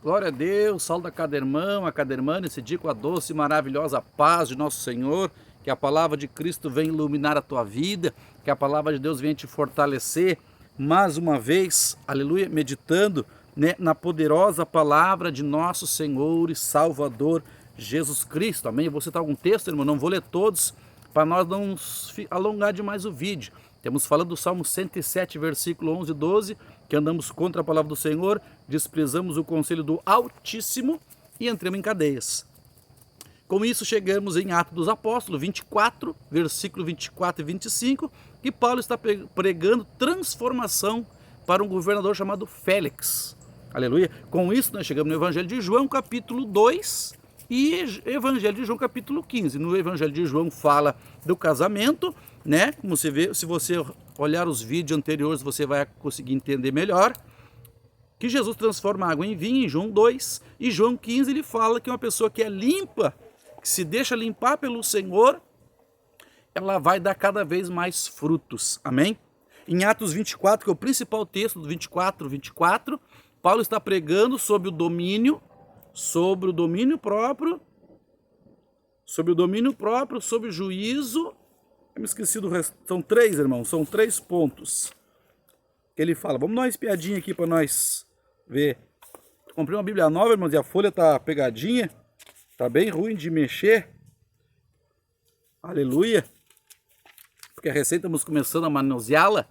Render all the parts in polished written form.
Glória a Deus, salve a cada irmão, a cada irmã, nesse dia com a doce e maravilhosa paz de nosso Senhor, que a palavra de Cristo venha iluminar a tua vida, que a palavra de Deus venha te fortalecer, mais uma vez, aleluia, meditando, né, na poderosa palavra de nosso Senhor e Salvador Jesus Cristo, amém? Eu vou citar algum texto, irmão, não vou ler todos, para nós não alongar demais o vídeo. Temos falando do Salmo 107, versículo 11 e 12, que andamos contra a palavra do Senhor, desprezamos o conselho do Altíssimo e entramos em cadeias. Com isso chegamos em Atos dos Apóstolos 24, versículo 24 e 25, que Paulo está pregando transformação para um governador chamado Félix. Aleluia. Com isso nós chegamos no Evangelho de João, capítulo 2 e Evangelho de João, capítulo 15. No Evangelho de João fala do casamento, né? Como você vê, se você olhar os vídeos anteriores, você vai conseguir entender melhor que Jesus transforma água em vinho em João 2, e João 15 ele fala que uma pessoa que é limpa, que se deixa limpar pelo Senhor, ela vai dar cada vez mais frutos, amém? Em Atos 24, que é o principal texto do 24, Paulo está pregando sobre o domínio próprio, sobre o juízo. Eu me esqueci do resto, são três, irmãos, são 3 pontos que ele fala. Vamos dar uma espiadinha aqui para nós ver. Comprei uma Bíblia nova, irmãos, e a folha tá pegadinha, tá bem ruim de mexer. Aleluia. Porque a recém estamos começando a manuseá-la.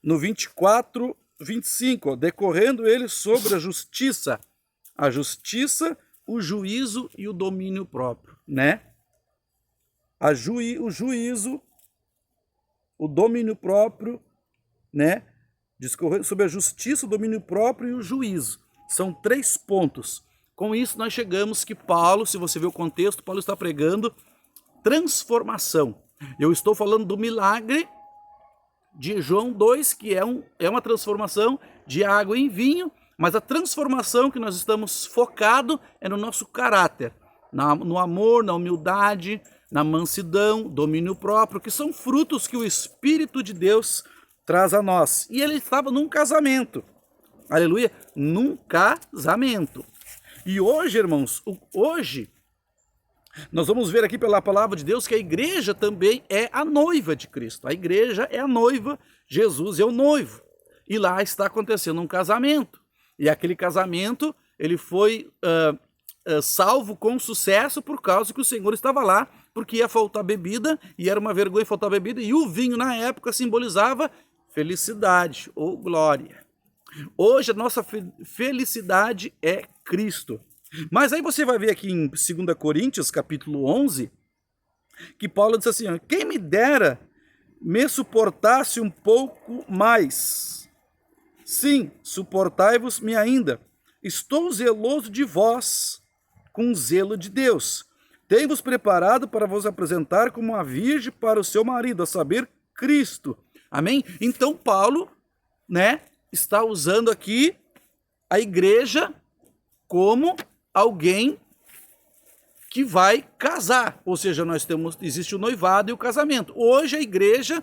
No 24, 25, ó, decorrendo ele sobre a justiça, o juízo e o domínio próprio, né? O juízo, o domínio próprio, né? Discorrendo sobre a justiça, o domínio próprio e o juízo. São 3 pontos. Com isso nós chegamos que Paulo, se você ver o contexto, Paulo está pregando transformação. Eu estou falando do milagre de João 2, que é uma transformação de água em vinho, mas a transformação que nós estamos focado é no nosso caráter, no amor, na humildade, na mansidão, domínio próprio, que são frutos que o Espírito de Deus traz a nós. E ele estava num casamento, aleluia, num casamento. E hoje, irmãos, hoje nós vamos ver aqui pela palavra de Deus que a igreja também é a noiva de Cristo. A igreja é a noiva, Jesus é o noivo. E lá está acontecendo um casamento. E aquele casamento, ele foi salvo com sucesso por causa que o Senhor estava lá, porque ia faltar bebida, e era uma vergonha faltar bebida, e o vinho na época simbolizava felicidade ou glória. Hoje a nossa felicidade é Cristo. Mas aí você vai ver aqui em 2 Coríntios, capítulo 11, que Paulo diz assim, quem me dera me suportasse um pouco mais. Sim, suportai-vos-me ainda. Estou zeloso de vós, com zelo de Deus. Tenho-vos preparado para vos apresentar como uma virgem para o seu marido, a saber, Cristo. Amém? Então Paulo, né, está usando aqui a igreja como alguém que vai casar, ou seja, existe o noivado e o casamento. Hoje a igreja,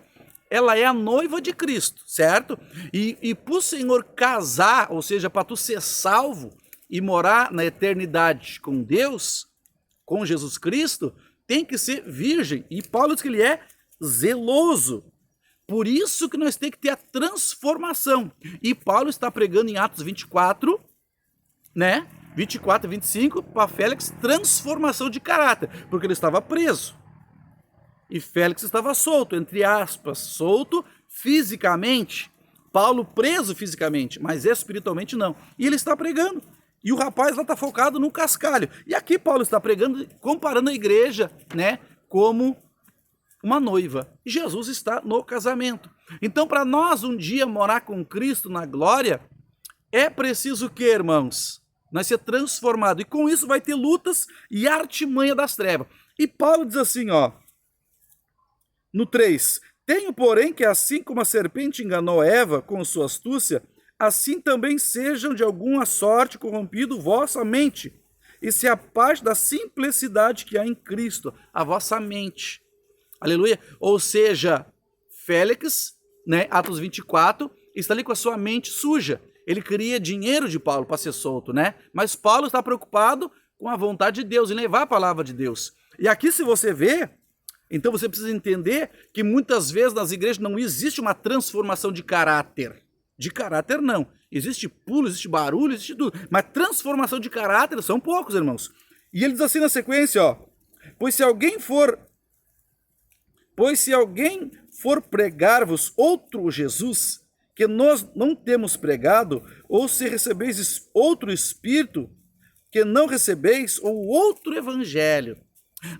ela é a noiva de Cristo, certo? E para o Senhor casar, ou seja, para tu ser salvo e morar na eternidade com Deus, com Jesus Cristo, tem que ser virgem. E Paulo diz que ele é zeloso. Por isso que nós temos que ter a transformação. E Paulo está pregando em Atos 24, né? 24 e 25, para Félix, transformação de caráter, porque ele estava preso. E Félix estava solto, entre aspas, solto fisicamente. Paulo preso fisicamente, mas espiritualmente não. E ele está pregando. E o rapaz lá está focado no cascalho. E aqui Paulo está pregando, comparando a igreja, né, como uma noiva. E Jesus está no casamento. Então, para nós um dia morar com Cristo na glória, é preciso o que, irmãos? Nós ser transformado. E com isso vai ter lutas e artimanha das trevas. E Paulo diz assim, ó, no 3, tenho, porém, que assim como a serpente enganou Eva com sua astúcia, assim também sejam de alguma sorte corrompido vossa mente, e se a parte da simplicidade que há em Cristo, a vossa mente. Aleluia. Ou seja, Félix, né, Atos 24, está ali com a sua mente suja. Ele queria dinheiro de Paulo para ser solto, né? Mas Paulo está preocupado com a vontade de Deus, em levar a palavra de Deus. E aqui, se você vê, então você precisa entender que muitas vezes nas igrejas não existe uma transformação de caráter. De caráter não. Existe pulo, existe barulho, existe tudo. Mas transformação de caráter são poucos, irmãos. E ele diz assim na sequência, ó. Pois se alguém for pregar-vos outro Jesus, que nós não temos pregado, ou se recebeis outro Espírito, que não recebeis, ou outro Evangelho.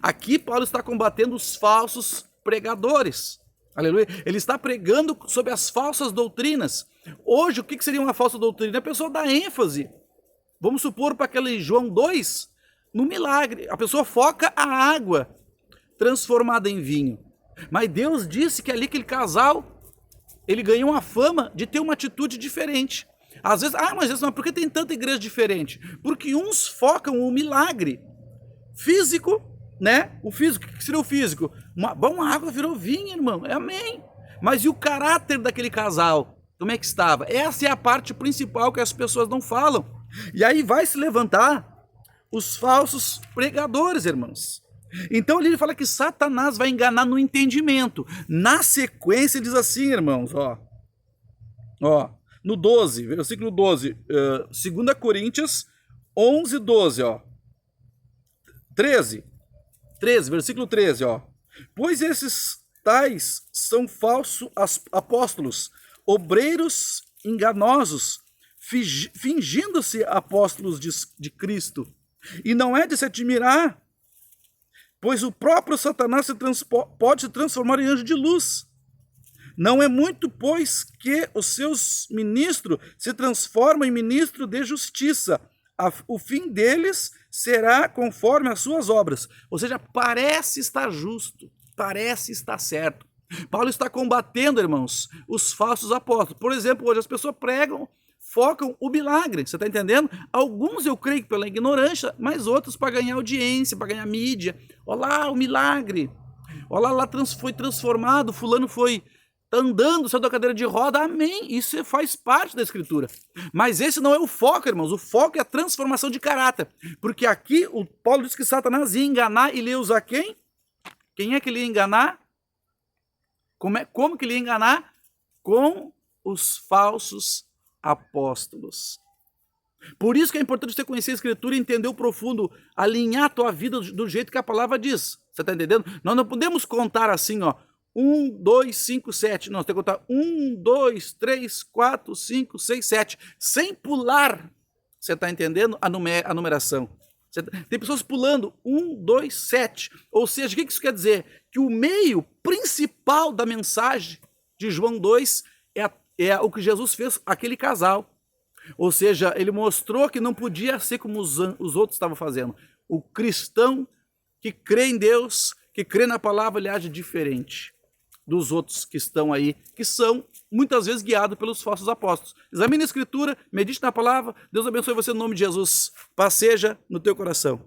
Aqui Paulo está combatendo os falsos pregadores. Aleluia. Ele está pregando sobre as falsas doutrinas. Hoje, o que seria uma falsa doutrina? A pessoa dá ênfase. Vamos supor para aquele João 2, no milagre. A pessoa foca a água transformada em vinho. Mas Deus disse que ali aquele casal, ele ganhou uma fama de ter uma atitude diferente. Às vezes, mas por que tem tanta igreja diferente? Porque uns focam o milagre físico, né? O físico, o que seria o físico? Uma água virou vinho, irmão, amém. Mas e o caráter daquele casal? Como é que estava? Essa é a parte principal que as pessoas não falam. E aí vai se levantar os falsos pregadores, irmãos. Então ele fala que Satanás vai enganar no entendimento. Na sequência ele diz assim, irmãos, no 12, versículo 12, 2 Coríntios 11, 12, 13, versículo 13, pois esses tais são falsos apóstolos, obreiros enganosos, fingindo-se apóstolos de Cristo. E não é de se admirar, pois o próprio Satanás pode se transformar em anjo de luz. Não é muito, pois, que os seus ministros se transformam em ministros de justiça. O fim deles será conforme as suas obras. Ou seja, parece estar justo, parece estar certo. Paulo está combatendo, irmãos, os falsos apóstolos. Por exemplo, hoje as pessoas pregam, focam o milagre, você está entendendo? Alguns eu creio que pela ignorância, mas outros para ganhar audiência, para ganhar mídia. Olha lá o milagre, olha lá foi transformado, fulano foi andando, saiu da cadeira de roda, amém, isso faz parte da escritura. Mas esse não é o foco, irmãos, o foco é a transformação de caráter. Porque aqui o Paulo diz que Satanás ia enganar, e ele ia usar quem? Quem é que ele ia enganar? Como que ele ia enganar? Com os falsos apóstolos. Por isso que é importante você conhecer a Escritura e entender o profundo, alinhar a tua vida do jeito que a palavra diz. Você está entendendo? Nós não podemos contar assim, 1, 2, 5, 7. Não, você tem que contar 1, 2, 3, 4, 5, 6, 7. Sem pular. Você está entendendo a numeração? Tem pessoas pulando 1, 2, 7. Ou seja, o que isso quer dizer? Que o meio principal da mensagem de João 2 é o que Jesus fez aquele casal. Ou seja, ele mostrou que não podia ser como os outros estavam fazendo. O cristão que crê em Deus, que crê na palavra, ele age diferente dos outros que estão aí, que são muitas vezes guiados pelos falsos apóstolos. Examine a Escritura, medite na palavra. Deus abençoe você no nome de Jesus. Paz seja no teu coração.